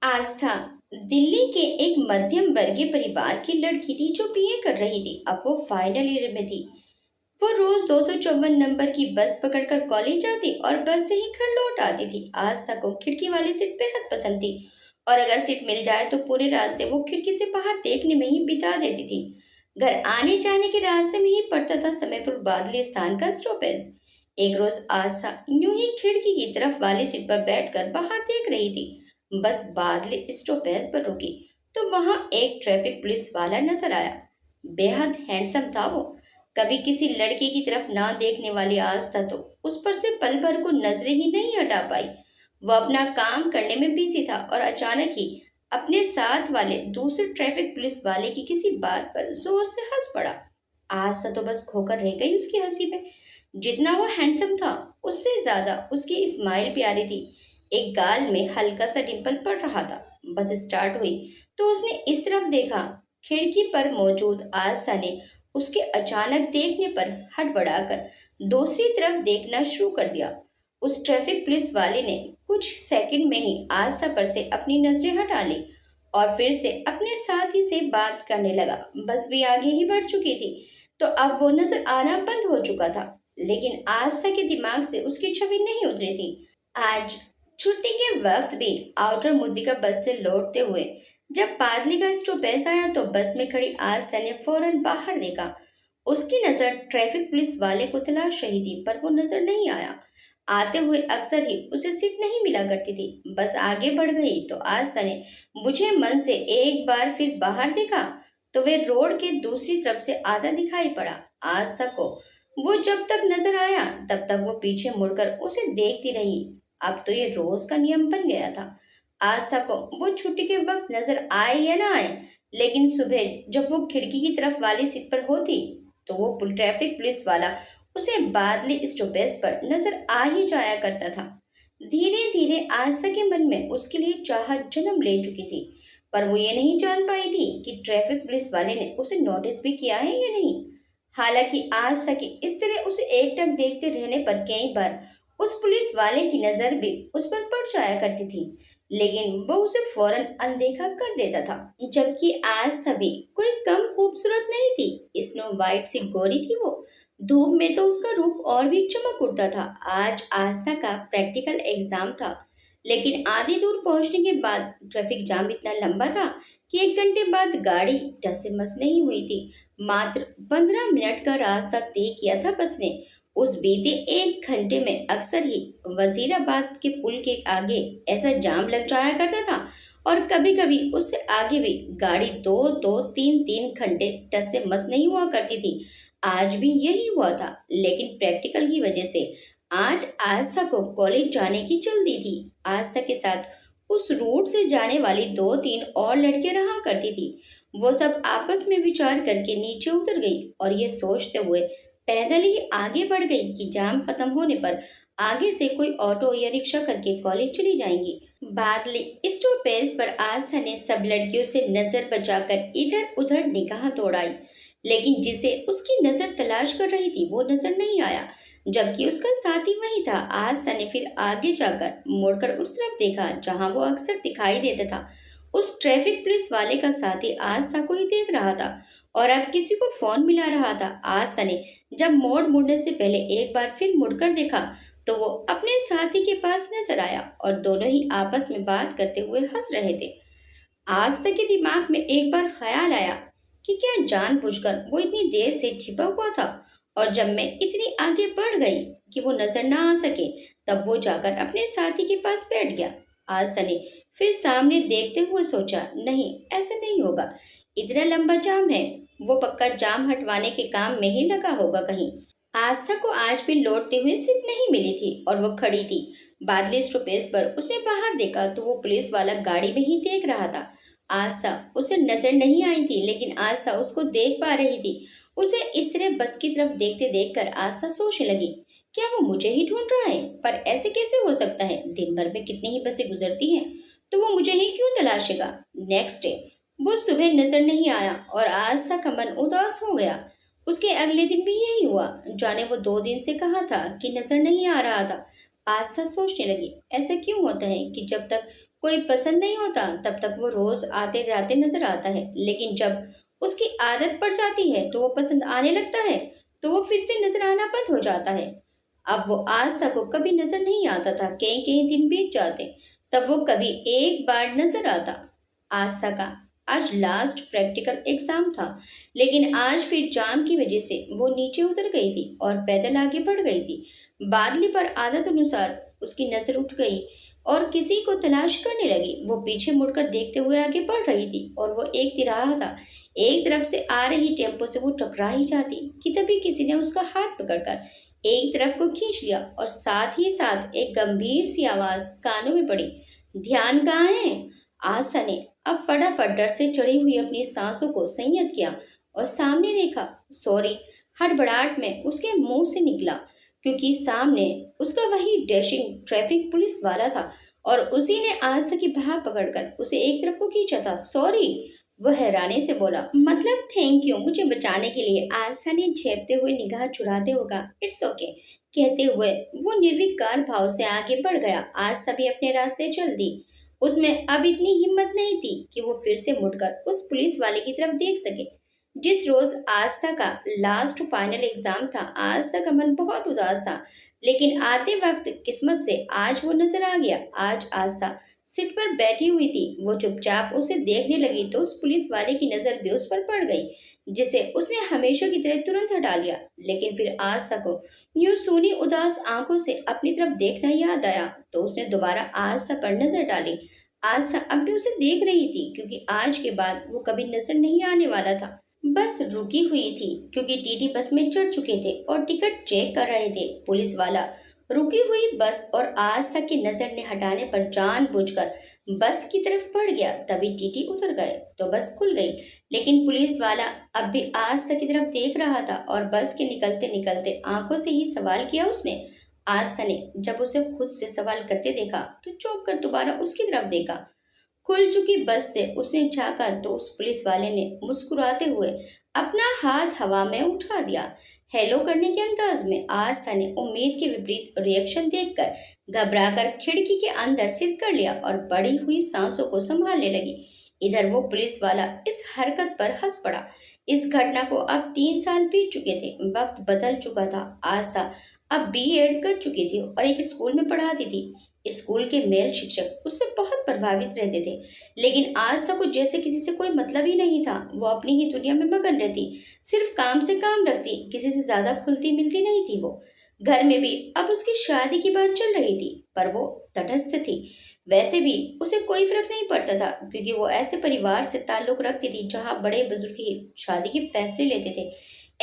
आस्था दिल्ली के एक मध्यम वर्गीय परिवार की लड़की थी जो बीए कर रही थी। अब वो फाइनल ईयर में थी। वो रोज 254 नंबर की बस पकड़कर कॉलेज जाती और बस से ही घर लौट आती थी। आस्था को खिड़की वाली सीट बेहद पसंद थी और अगर सीट मिल जाए तो पूरे रास्ते वो खिड़की से बाहर देखने में ही बिता देती थी। घर आने जाने के रास्ते में ही पड़ता था समयपुर बादली स्थान का स्टॉपेज। एक रोज आस्था यूं ही खिड़की की तरफ वाली सीट पर बैठकर बाहर देख रही थी। बस बादली स्टॉपेज पर रुकी तो वहां एक ट्रैफिक पुलिस वाला नजर आया। बेहद हैंडसम था वो। कभी किसी लड़की की तरफ ना देखने वाली आस्था तो उस पर से पल भर को नजरें ही नहीं हटा पाई। वो अपना काम करने में बिजी था और अचानक ही अपने साथ वाले दूसरे ट्रैफिक पुलिस वाले की किसी बात पर जोर से हंस पड़ा। आस्था तो बस खोकर रह गई उसकी हंसी में। जितना वो हैंडसम था उससे ज्यादा उसकी स्माइल प्यारी थी। एक गाल में हल्का सा डिंपल पड़ रहा था। बस स्टार्ट हुई तो उसने इस तरफ देखा। खिड़की पर मौजूद आस्था ने उसके अचानक देखने पर हड़बड़ाकर दूसरी तरफ देखना शुरू कर दिया। उस ट्रैफिक पुलिस वाले ने कुछ सेकंड में ही आस्था पर से अपनी नजरें हटा ली और फिर से अपने साथी से बात करने लगा। बस भी आगे ही बढ़ चुकी थी तो अब वो नजर आना बंद हो चुका था, लेकिन आस्था के दिमाग से उसकी छवि नहीं उतरी थी। आज छुट्टी के वक्त भी आउटर मुद्रिका बस से लौटते हुए जब पादली का स्टॉपेज आया तो बस में खड़ी आस्था ने फौरन बाहर देखा। उसकी नजर ट्रैफिक पुलिस वाले को तलाश रही थी पर वो नजर नहीं आया। आते हुए अक्सर ही उसे सीट नहीं मिला करती थी। बस आगे बढ़ गई तो आस्था ने बुझे मन से एक बार फिर बाहर देखा तो वे रोड के दूसरी तरफ से आधा दिखाई पड़ा। आस्था को वो जब तक नजर आया तब तक वो पीछे मुड़कर उसे देखती रही। अब तो ये रोज का नियम बन गया था। आस्था को वो छुट्टी के वक्त नजर आए या ना आए, लेकिन सुबह जब वो खिड़की की तरफ वाली सीट पर होती तो वो ट्रैफिक पुलिस वाला उसे बादली स्टॉपेज पर नजर आ ही जाया करता था। धीरे धीरे आस्था के मन में उसके लिए चाहत जन्म ले चुकी थी, पर वो ये नहीं जान पाई थी कि ट्रैफिक पुलिस वाले ने उसे नोटिस भी किया है या नहीं। हालांकि आस्था के इस तरह उसे एकटक देखते रहने पर कई बार उस पुलिस वाले की नजर भी उस पर पड़ जाया करती थी, लेकिन वो उसे फौरन अनदेखा कर देता था। जबकि आस्था भी कोई कम खूबसूरत नहीं थी। स्नो वाइट सी गोरी थी वो। धूप में तो उसका रूप और भी चमक उठता था। आज आस्था का प्रैक्टिकल एग्जाम था, लेकिन आधी दूर पहुंचने के बाद ट्रैफिक जाम इतना लंबा था कि 1 घंटे बाद गाड़ी टस से मस नहीं हुई थी। मात्र 15 मिनट का रास्ता तय किया था बस ने। उस बीते 1 घंटे में अक्सर ही वजीराबाद के पुल के आगे ऐसा जाम लग जाया करता था और कभी कभी उससे आगे भी गाड़ी दो दो तीन तीन घंटे टस से मस नहीं हुआ करती थी। आज भी यही हुआ था, लेकिन प्रैक्टिकल की वजह से आज आस्था को कॉलेज जाने की जल्दी थी। आस्था के साथ उस रूट से जाने वाली 2-3 और लड़कियां रहा करती थी। वो सब आपस में विचार करके नीचे उतर गई और ये सोचते हुए पैदल ही आगे बढ़ गई कि जाम खत्म होने पर आगे से कोई ऑटो या रिक्शा करके कॉलेज चली जाएंगी। बादली स्टॉपेज पर आस्था ने सब लड़कियों से नजर बचाकर इधर उधर निगाह दौड़ाई, लेकिन जिसे उसकी नजर तलाश कर रही थी वो नजर नहीं आया। जबकि उसका साथी वही था। आस्था ने फिर आगे जाकर मुड़कर उस तरफ देखा जहां वो अक्सर दिखाई देता था। उस ट्रैफिक पुलिस वाले का साथी आस्था को ही देख रहा था और अब किसी को फोन मिला रहा था। आस्था ने जब मोड़ मुड़ने से पहले एक बार फिर मुड़कर देखा तो वो अपने साथी के पास नजर आया और दोनों ही आपस में बात करते हुए हंस रहे थे। आस्था के दिमाग में एक बार ख्याल आया कि क्या जानबूझकर वो इतनी देर से छिपा हुआ था, और जब मैं इतनी आगे बढ़ गई कि वो नजर ना आ सके तब वो जाकर अपने साथी के पास बैठ गया। आस्था ने फिर सामने देखते हुए सोचा, नहीं ऐसा नहीं होगा, इतना लंबा जाम है, वो पक्का जाम हटवाने के काम में ही लगा होगा कहीं। आस्था को आज भी लौटते हुए सीट नहीं मिली थी और वो खड़ी थी बादली स्टॉपेज पर। उसने बाहर देखा तो वो पुलिस वाला गाड़ी में ही देख रहा था। आस्था उसे नजर नहीं आई थी, लेकिन आस्था उसको देख पा रही थी। उसे इस तरह बस की तरफ देखते देखकर आस्था सोचने लगी, क्या वो मुझे ही ढूंढ रहा है? पर ऐसे कैसे हो सकता है? दिन भर में कितनी ही बसें गुजरती हैं, तो वो मुझे ही क्यों तलाशेगा? नेक्स्ट डे वो सुबह नजर नहीं आया और आस्था का मन उदास हो गया। उसके अगले दिन भी यही हुआ। जाने वो 2 दिन से कहा था कि नजर नहीं आ रहा था। आस्था सोचने लगी, ऐसा क्यों होता है कि जब तक कोई पसंद नहीं होता तब तक वो रोज आते जाते नजर आता है, लेकिन जब उसकी आदत पड़ जाती है तो वो पसंद आने लगता है, तो वो फिर से नजर आना बंद हो जाता है। अब वो आस्था को कभी नजर नहीं आता था, कई कई दिन बीत जाते, तब वो कभी एक बार नजर आता। आस्था का आज लास्ट प्रैक्टिकल एग्जाम था, लेकिन आज फिर जाम की वजह से वो नीचे उतर गई थी और पैदल आगे बढ़ गई थी। बादली पर आदत अनुसार उसकी नजर उठ गई और किसी को तलाश करने लगी। वो पीछे मुड़कर देखते हुए आगे बढ़ रही थी और वो एक तिराहा था। एक तरफ से आ रही टेम्पो से वो टकरा ही जाती कि तभी किसी ने उसका हाथ पकड़कर एक तरफ को खींच लिया और साथ ही साथ एक गंभीर सी आवाज कानों में पड़ी, ध्यान कहाँ है? आशा ने अब फटाफट डर से चढ़ी हुई अपनी सांसों को संयत किया और सामने देखा। सॉरी, हड़बड़ाहट में उसके मुंह से निकला, क्योंकि सामने उसका वही डैशिंग ट्रैफिक पुलिस वाला था और उसी ने आशा की बाह पकड़कर उसे एक तरफ को खींचा था। सॉरी, वह हैरानी से बोला। मतलब थैंक यू मुझे बचाने के लिए, आशा ने झेपते हुए निगाह चुराते हुए कहा। इट्स ओके कहते हुए वो निर्विकार भाव से आगे बढ़ गया। आशा भी अपने रास्ते चल दी। उसमें अब इतनी हिम्मत नहीं थी कि वो फिर से मुड़कर उस पुलिस वाले की तरफ देख सके। जिस रोज आस्था का लास्ट फाइनल एग्जाम था, आस्था का मन बहुत उदास था, लेकिन आते वक्त किस्मत से आज वो नजर आ गया। आज आस्था सीट पर बैठी हुई थी। वो चुपचाप उसे देखने लगी तो उस पुलिस वाले की नजर भी उस पर पड़ गई, जिसे उसने हमेशा की तरह तुरंत हटा लिया। लेकिन फिर आस्था को यूं सूनी उदास आंखों से अपनी तरफ देखना याद आया, तो उसने दोबारा आस्था पर नजर डाली। आस्था अब भी उसे देख रही थी, क्योंकि आज के बाद वो कभी नजर नहीं आने वाला था। बस रुकी हुई थी क्योंकि टीटी बस में चढ़ चुके थे और टिकट चेक कर रहे थे। पुलिस वाला रुकी हुई बस और आस्था की नजर ने हटाने पर जानबूझकर बस की तरफ बढ़ गया। तभी टीटी उतर गए तो बस खुल गई, लेकिन पुलिस वाला अब भी आस्था की तरफ देख रहा था और बस के निकलते निकलते आंखों से ही सवाल किया उसने। आस्था ने जब उसे खुद से सवाल करते देखा तो चौंक कर दोबारा उसकी तरफ देखा। खुल चुकी बस से उसने झांका तो उस पुलिस वाले ने मुस्कुराते हुए अपना हाथ हवा में उठा दिया। हेलो करने के अंदाज में। आस्था ने उम्मीद के विपरीत रिएक्शन देखकर घबराकर खिड़की के अंदर सिर कर लिया और बढ़ी हुई सांसों को संभालने लगी। इधर वो पुलिस वाला इस हरकत पर हंस पड़ा। इस घटना को अब 3 साल बीत चुके थे। वक्त बदल चुका था। आस्था अब बीएड कर चुकी थी और एक स्कूल में पढ़ाती थी। स्कूल के मेल शिक्षक उससे बहुत प्रभावित रहते थे, लेकिन आज तक वो जैसे किसी से कोई मतलब ही नहीं था। वो अपनी ही दुनिया में मगन रहती, सिर्फ काम से काम रखती, किसी से ज्यादा खुलती मिलती नहीं थी वो। घर में भी अब उसकी शादी की बात चल रही थी, पर वो तटस्थ थी। वैसे भी उसे कोई फर्क नहीं पड़ता था, क्योंकि वो ऐसे परिवार से ताल्लुक रखती थी जहाँ बड़े बुजुर्ग की शादी के फैसले लेते थे।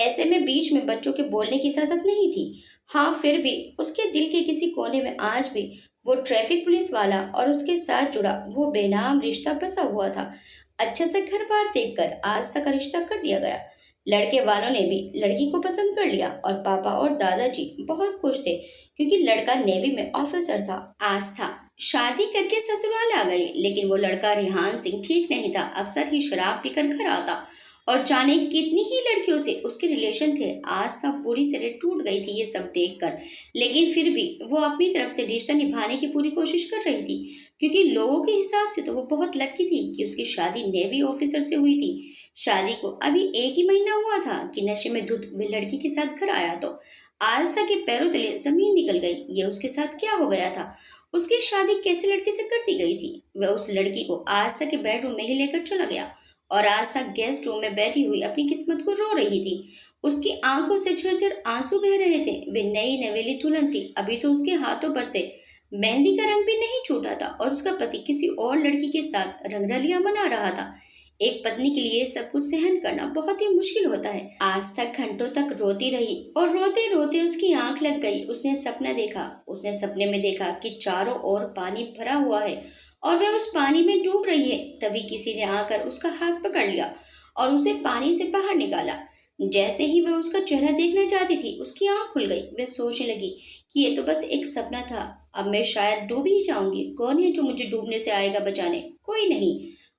ऐसे में बीच में बच्चों के बोलने की इजाजत नहीं थी। हाँ, फिर भी उसके दिल के किसी कोने में आज भी वो ट्रैफिक पुलिस वाला और उसके साथ जुड़ा वो बेनाम रिश्ता बसा हुआ था। अच्छे से घर बार देखकर आस्था का रिश्ता कर दिया गया। लड़के वालों ने भी लड़की को पसंद कर लिया और पापा और दादाजी बहुत खुश थे, क्योंकि लड़का नेवी में ऑफिसर था। आस्था शादी करके ससुराल आ गई, लेकिन वो लड़का रेहान सिंह ठीक नहीं था। अक्सर ही शराब पीकर घर आता और जाने कितनी ही लड़कियों से उसके रिलेशन थे। आस्था पूरी तरह टूट गई थी ये सब देखकर, लेकिन फिर भी वो अपनी तरफ से रिश्ता निभाने की पूरी कोशिश कर रही थी, क्योंकि लोगों के हिसाब से तो वो बहुत लकी थी कि उसकी शादी नेवी ऑफिसर से हुई थी। शादी को अभी 1 ही महीना हुआ था कि नशे में धुत में लड़की के साथ घर आया तो आस्था के पैरों तले जमीन निकल गई। ये उसके साथ क्या हो गया था? उसकी शादी कैसे लड़के से कर दी गई थी? वह उस लड़की को आस्था के बेडरूम में ही लेकर चला गया और आस्था गेस्ट रूम में बैठी हुई अपनी किस्मत को रो रही थी। उसकी आंखों से झरझर आंसू बह रहे थे। वे नई नवेली दुल्हन थी, अभी तो उसके हाथों पर से मेहंदी का रंग भी नहीं छूटा था और उसका पति किसी और लड़की के साथ रंगरलियां मना रहा था। एक पत्नी के लिए सब कुछ सहन करना बहुत ही मुश्किल होता है। आज तक घंटों तक रोती रही और रोते रोते उसकी आंख लग गई। उसने सपना देखा। उसने सपने में देखा कि चारों ओर पानी भरा हुआ है और वह उस पानी में डूब रही है। तभी किसी ने आकर उसका हाथ पकड़ लिया और उसे पानी से बाहर निकाला। जैसे ही वह उसका चेहरा देखना चाहती थी, उसकी आंख खुल गई। वह सोचने लगी कि ये तो बस एक सपना था, अब मैं शायद डूब ही जाऊंगी। कौन है जो मुझे डूबने से आएगा बचाने? कोई नहीं।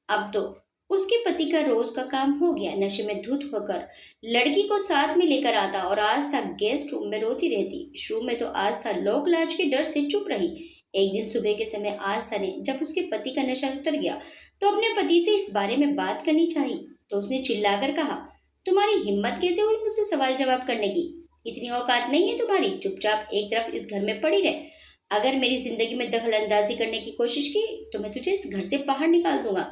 अब तो उसके पति का रोज का काम हो गया। नशे में धुत होकर लड़की को साथ में लेकर आता और आस्था गेस्ट रूम में रोती रहती। शुरू में तो आस्था लोक लाज के डर से चुप रही, एक दिन सुबह के समय आस्था ने जब उसके पति का नशा उतर गया तो अपने पति से इस बारे में बात करनी चाहिए। तो उसने चिल्लाकर कहा, तुम्हारी हिम्मत कैसे हुई मुझसे सवाल जवाब करने की? इतनी औकात नहीं है तुम्हारी, चुपचाप एक तरफ इस घर में पड़ी रहे। अगर मेरी जिंदगी में दखल अंदाजी करने की कोशिश की तो मैं तुझे इस घर से बाहर निकाल दूंगा।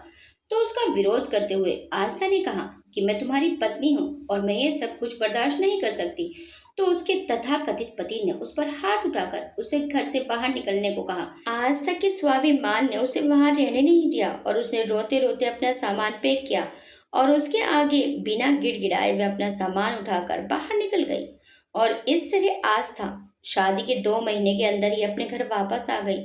तो उसका विरोध करते हुए आस्था ने कहा कि मैं तुम्हारी पत्नी हूँ और मैं ये सब कुछ बर्दाश्त नहीं कर सकती। तो उसके तथाकथित पति ने उस पर हाथ उठाकर उसे घर से बाहर निकलने को कहा। आस्था के स्वाभिमान ने उसे वहां रहने नहीं दिया और उसने रोते रोते अपना सामान पैक किया और उसके आगे बिना गिड़गिड़ाए वे अपना सामान उठाकर बाहर निकल गई। और इस तरह आस्था शादी के 2 महीने के अंदर ही अपने घर वापस आ गई।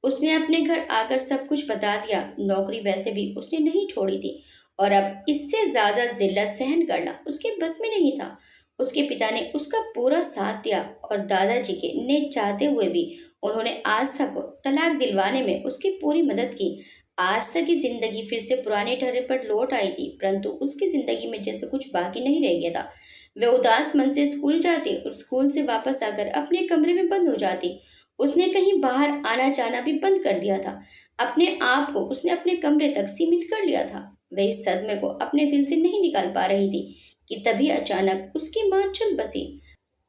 उसने अपने घर आकर सब कुछ बता दिया। नौकरी वैसे भी उसने नहीं छोड़ी थी और अब इससे ज्यादा जिल्लत सहन करना उसके बस में नहीं था। उसके पिता ने उसका पूरा साथ दिया और दादाजी के ने चाहते हुए भी उन्होंने आस्था को तलाक दिलवाने में उसकी पूरी मदद की। आस्था की जिंदगी फिर से पुराने ढर्रे पर लौट आई थी, परंतु उसकी जिंदगी में जैसे कुछ बाकी नहीं रह गया था। वह उदास मन से स्कूल जाती और स्कूल से वापस आकर अपने कमरे में बंद हो जाती। उसने कहीं बाहर आना जाना भी बंद कर दिया था। अपने आप को उसने अपने कमरे तक सीमित कर लिया था। वह इस सदमे को अपने दिल से नहीं निकाल पा रही थी कि तभी अचानक उसकी माँ चल बसी।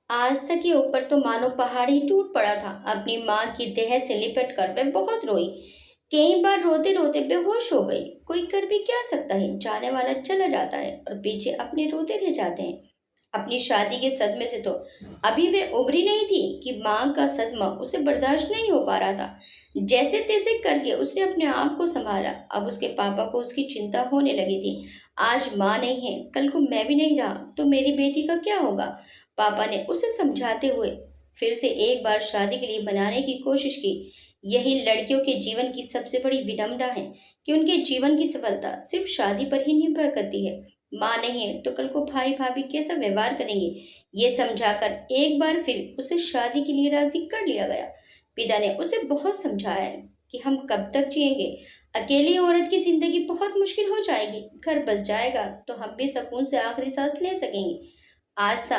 आस्था के ऊपर तो मानो पहाड़ ही टूट पड़ा था। अपनी माँ की देह से लिपट कर वह बहुत रोई। कई बार रोते रोते बेहोश हो गई। कोई कर भी क्या सकता है, जाने वाला चला जाता है और पीछे अपने रोते रह जाते हैं। अपनी शादी के सदमे से तो अभी वे उभरी नहीं थी कि माँ का सदमा उसे बर्दाश्त नहीं हो पा रहा था। जैसे तैसे करके उसने अपने आप को संभाला। अब उसके पापा को उसकी चिंता होने लगी थी। आज माँ नहीं है, कल को मैं भी नहीं रहा तो मेरी बेटी का क्या होगा? पापा ने उसे समझाते हुए फिर से एक बार शादी के लिए बनाने की कोशिश की। यही लड़कियों के जीवन की सबसे बड़ी विडंबना है कि उनके जीवन की सफलता सिर्फ शादी पर ही निर्भर करती है। माँ नहीं है तो कल को भाई भाभी कैसा व्यवहार करेंगे, ये समझाकर एक बार फिर उसे शादी के लिए राजी कर लिया गया। पिता ने उसे बहुत समझाया कि हम कब तक जिएंगे, अकेली औरत की जिंदगी बहुत मुश्किल हो जाएगी। घर बस जाएगा तो हम भी सुकून से आखिरी सांस ले सकेंगे। आस्था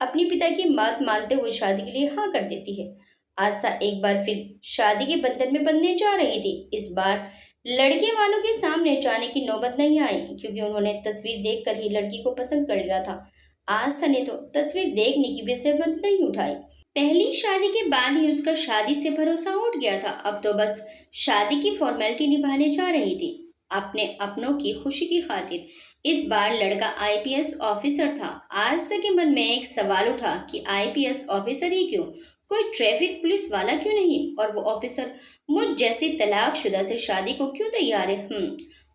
अपनी पिता की बात मानते हुए शादी के लिए हाँ कर देती है। आस्था एक बार फिर शादी के बंधन में बंधने जा रही थी। इस बार लड़के वालों के सामने जाने की नौबत नहीं आई क्योंकि उन्होंने तस्वीर देखकर ही लड़की को पसंद कर लिया था। आस्था ने तो तस्वीर देखने की भी जहमत नहीं उठाई। पहली शादी के बाद ही उसका शादी से भरोसा उठ गया था। अब तो बस शादी की फॉर्मेलिटी निभाने जा रही थी अपने अपनों की खुशी की खातिर। इस बार लड़का आईपीएस ऑफिसर था। आस्था के मन में एक सवाल उठा कि आईपीएस ऑफिसर ही क्यों, कोई ट्रैफिक पुलिस वाला क्यों नहीं? और वो ऑफिसर मुझ जैसी तलाकशुदा से शादी को क्यों तैयार है?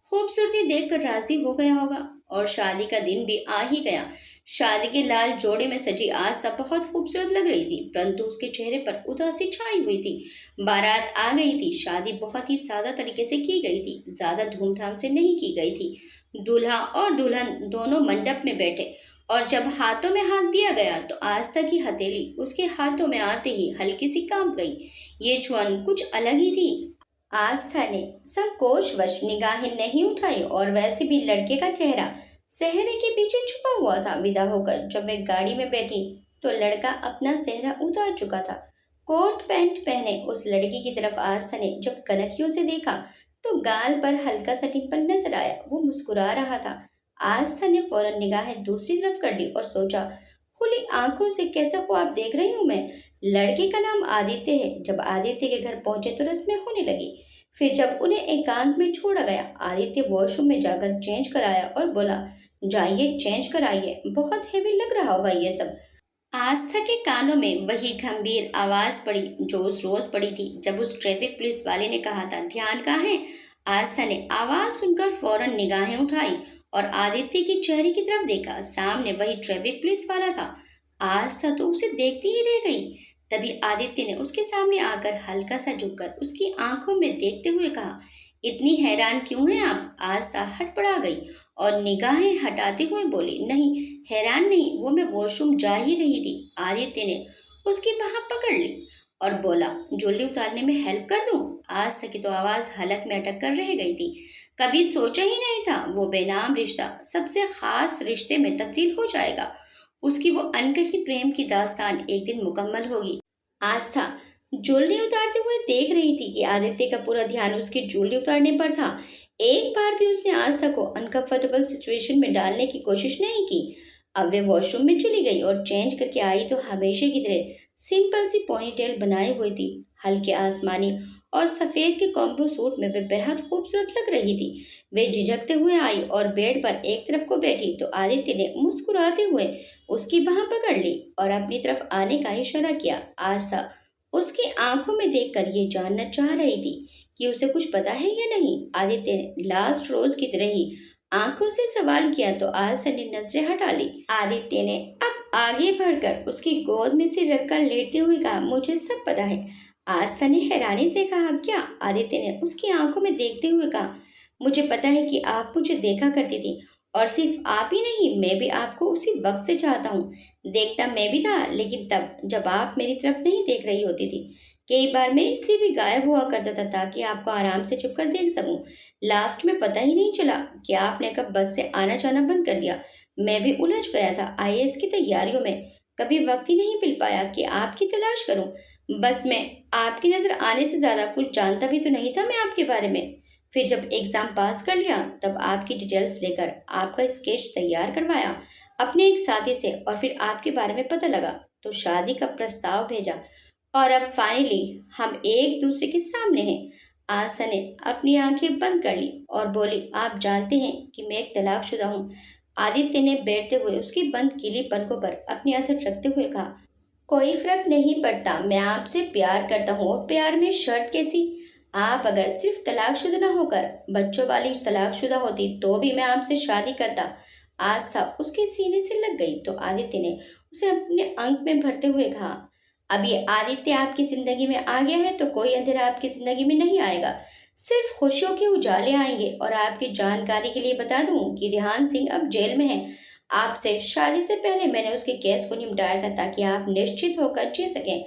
खूबसूरती देखकर राजी हो गया होगा। और शादी का दिन भी आ ही गया। शादी के लाल जोड़े में सजी आस्था बहुत खूबसूरत लग रही थी, परंतु उसके चेहरे पर उदासी छाई हुई थी। बारात आ गई थी। शादी बहुत ही सादा तरीके से की गई थी, ज्यादा धूमधाम से नहीं की गई थी। दूल्हा और दुल्हन दोनों मंडप में बैठे और जब हाथों में हाथ दिया गया तो आस्था की हथेली उसके हाथों में आते ही हल्की सी कांप गई। ये छुअन कुछ अलग ही थी। आस्था ने संकोचवश निगाहें नहीं उठाई और वैसे भी लड़के का चेहरा सेहरे के पीछे छुपा हुआ था। विदा होकर जब वे गाड़ी में बैठी तो लड़का अपना सेहरा उतार चुका था। कोट पैंट पहने उस लड़की की तरफ आस्था ने जब कनखियों से देखा तो गाल पर हल्का सा डिंपल नजर आया। वो मुस्कुरा रहा था। आस्था ने फौरन निगाहें दूसरी तरफ कर ली और सोचा, खुली आंखों से कैसा ख्वाब देख रही हूँ मैं। लड़के का नाम आदित्य है। जब आदित्य के घर पहुंचे तो रस्में होने लगी। फिर जब उन्हें एकांत में छोड़ा गया, आदित्य वॉशरूम में जाकर चेंज कराया और बोला, जाइए चेंज कराइए, बहुत हेवी लग रहा होगा ये सब। आस्था के कानों में वही गंभीर आवाज पड़ी जो उस रोज पड़ी थी जब उस ट्रैफिक पुलिस वाले ने कहा था, ध्यान कहाँ है? आस्था ने आवाज सुनकर फौरन निगाहें उठाई और आदित्य की चेहरे की तरफ देखा। सामने वही ट्रैफिक पुलिस वाला था। आस्था तो उसे देखती ही रह गई। तभी आदित्य ने उसके सामने आकर हल्का सा झुककर उसकी आंखों में देखते हुए कहा, इतनी हैरान क्यों हैं आप? आस्था हड़बड़ा गई और निगाहें हटाते हुए बोली, नहीं हैरान नहीं, वो मैं वॉशरूम जा ही रही थी। आदित्य ने उसकी बाह पकड़ ली और बोला, ज्वेलरी उतारने में हेल्प कर दूं? आस्था की तो आवाज हलक में अटक कर रह गई थी। कभी सोचा ही नहीं था वो बेनाम रिश्ता सबसे खास रिश्ते में तब्दील हो जाएगा। उसकी वो अनकही प्रेम की दास्तान एक दिन मुकम्मल होगी। आस्था ज्वेलरी उतारते हुए देख रही थी कि आदित्य का पूरा ध्यान उसकी ज्वेलरी उतारने पर था। एक बार भी उसने आस्था को अनकंफर्टेबल सिचुएशन में डालने की कोशिश नहीं की। अब वे वॉशरूम में चली गई और चेंज करके आई तो हमेशा की तरह सिंपल सी पोनीटेल बनाई हुई थी। हल्के आसमानी और सफेद के कॉम्बो सूट में वे बेहद खूबसूरत लग रही थी। वे झिझकते हुए आई और बेड पर एक तरफ को बैठी तो आदित्य ने मुस्कुराते हुए उसकी बाह पकड़ ली और अपनी तरफ आने का इशारा किया। आस्था उसकी आंखों में देखकर ये जानना चाह रही थी कि उसे कुछ पता है या नहीं। आदित्य ने लास्ट रोज की तरह ही आंखों से सवाल किया तो आस्था ने नजरें हटा ली। आदित्य ने अब आगे बढ़कर उसकी गोद में सिर रखकर लेटते हुए कहा, मुझे सब पता है। आस्था ने हैरानी से कहा, क्या? आदित्य ने उसकी आंखों में देखते हुए कहा, मुझे पता है कि आप मुझे देखा करती थी और सिर्फ आप ही नहीं, मैं भी आपको उसी वक्त से चाहता हूँ। देखता मैं भी था, लेकिन तब जब आप मेरी तरफ नहीं देख रही होती थी। कई बार मैं इसलिए भी गायब हुआ करता था ताकि आपको आराम से छुपकर देख सकूं। लास्ट में पता ही नहीं चला कि आपने कब बस से आना जाना बंद कर दिया। मैं भी उलझ गया था आईएएस की तैयारियों में। कभी वक्त ही नहीं मिल पाया कि आपकी तलाश करूं। बस मैं आपकी नज़र आने से ज़्यादा कुछ जानता भी तो नहीं था मैं आपके बारे में। फिर जब एग्ज़ाम पास कर लिया तब आपकी डिटेल्स लेकर आपका स्केच तैयार करवाया अपने एक साथी से और फिर आपके बारे में पता लगा तो शादी का प्रस्ताव भेजा और अब फाइनली हम एक दूसरे के सामने हैं। आशा ने अपनी आंखें बंद कर ली और बोली, आप जानते हैं कि मैं एक तलाकशुदा हूँ। आदित्य ने बैठते हुए उसकी बंद गीली पलकों पर अपनी अधर रखते हुए कहा, कोई फर्क नहीं पड़ता, मैं आपसे प्यार करता हूँ और प्यार में शर्त कैसी? आप अगर सिर्फ तलाकशुदा न होकर बच्चों वाली तलाकशुदा होती तो भी मैं आपसे शादी करता। आस्था उसके सीने से लग गई तो आदित्य ने उसे अपने अंक में भरते हुए कहा, अब ये आदित्य आपकी जिंदगी में आ गया है तो कोई अंधेरा आपकी जिंदगी में नहीं आएगा। सिर्फ खुशियों के उजाले आएंगे। और आपकी जानकारी के लिए बता दूं कि रेहान सिंह अब जेल में है। आपसे शादी से पहले मैंने उसके केस को निपटाया था ताकि आप निश्चित होकर जी सकें।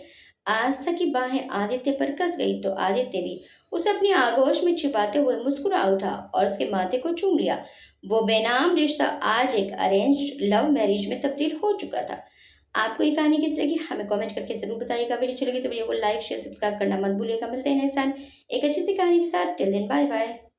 आस्था की बाहें आदित्य पर कस गई तो आदित्य भी उसे अपनी आगोश में छिपाते हुए मुस्कुरा उठा और उसके माथे को चूम लिया। वो बेनाम रिश्ता आज एक अरेंज्ड लव मैरिज में तब्दील हो चुका था। आपको ये कहानी कैसी लगी हमें कमेंट करके जरूर बताइएगा। वीडियो अच्छी लगी तो वीडियो को लाइक शेयर सब्सक्राइब करना मत भूलिएगा। मिलते हैं नेक्स्ट टाइम एक अच्छी सी कहानी के साथ। Till then bye bye.